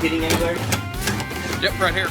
Hitting anywhere? Yep, right here.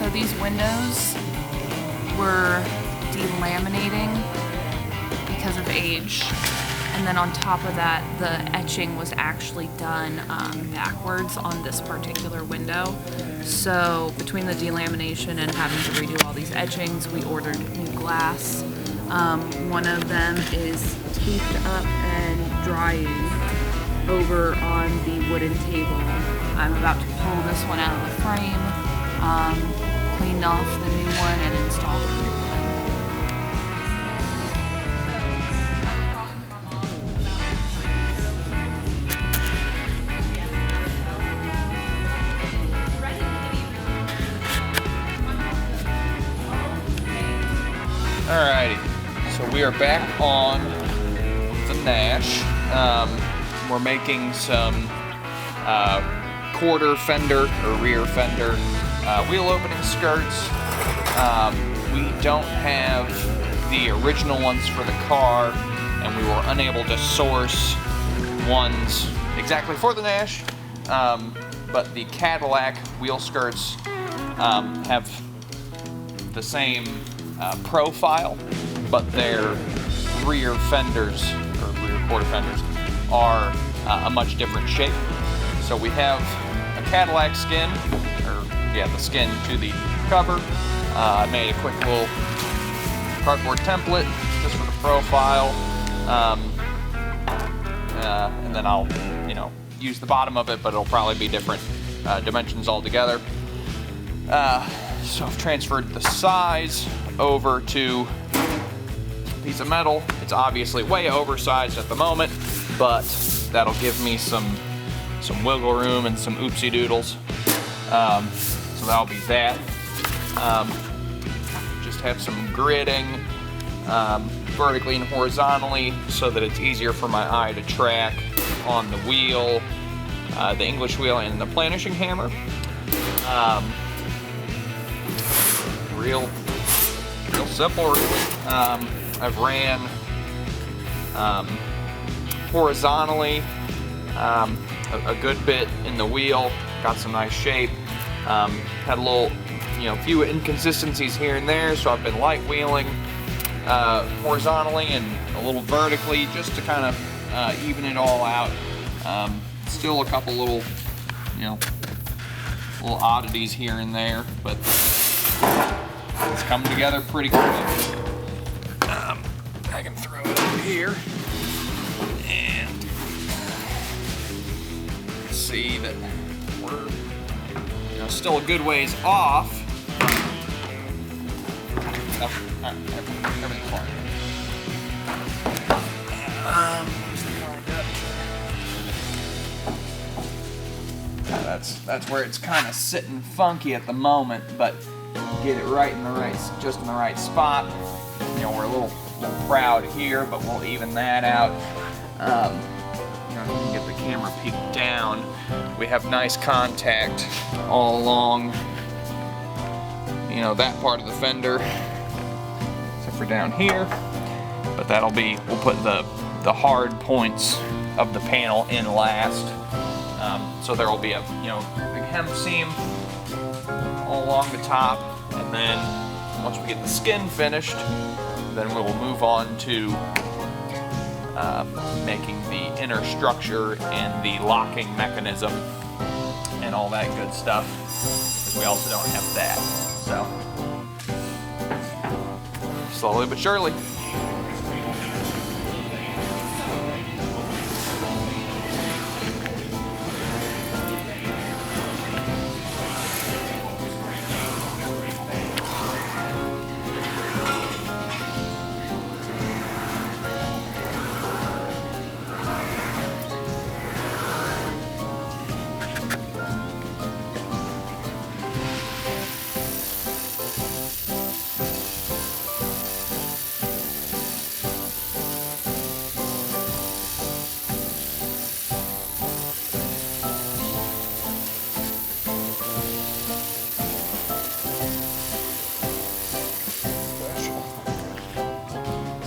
So these windows were delaminating because of age, and then on top of that, the etching was actually done backwards on this particular window. So between the delamination and having to redo all these etchings, we ordered new glass. One of them is taped up and drying over on the wooden table. I'm about to pull this one out of the frame, clean off the new one, and install the new one. Alrighty, so we are back on the Nash. We're making some quarter fender or rear fender wheel opening skirts. We don't have the original ones for the car, and we were unable to source ones exactly for the Nash, but the Cadillac wheel skirts have the same profile, but their rear fenders, or rear quarter fenders, are a much different shape. So we have a Cadillac skin, or yeah, the skin to the cover. I made a quick little cardboard template just for the profile, and then I'll, use the bottom of it, but it'll probably be different dimensions altogether. So I've transferred the size over to a piece of metal. It's obviously way oversized at the moment, but that'll give me some wiggle room and some oopsie doodles. So that'll be that. Just have some gridding vertically and horizontally so that it's easier for my eye to track on the wheel, the English wheel, and the planishing hammer. Real simple, really. I've ran horizontally a good bit in the wheel, got some nice shape. Had a little, few inconsistencies here and there, so I've been light wheeling horizontally and a little vertically just to kind of even it all out. Still a couple little, little oddities here and there, but it's coming together pretty quick. I can throw it up here and see that we're still a good ways off. Everything's fine. That's where it's kind of sitting funky at the moment, but get it right in the right spot. We're a little proud here, but we'll even that out. You can get the camera peeked down. We have nice contact all along, that part of the fender, except for down here. But we'll put the hard points of the panel in last. So there will be a big hem seam all along the top, and then once we get the skin finished, then we will move on to making the inner structure and the locking mechanism. and all that good stuff. We also don't have that. So, slowly but surely.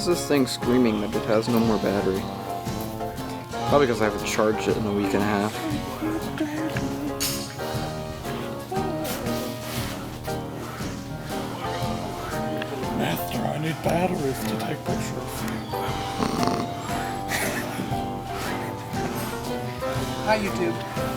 This thing screaming that it has no more battery. Probably because I haven't charged it in a week and a half. Master, I need batteries to take pictures. Hi, YouTube.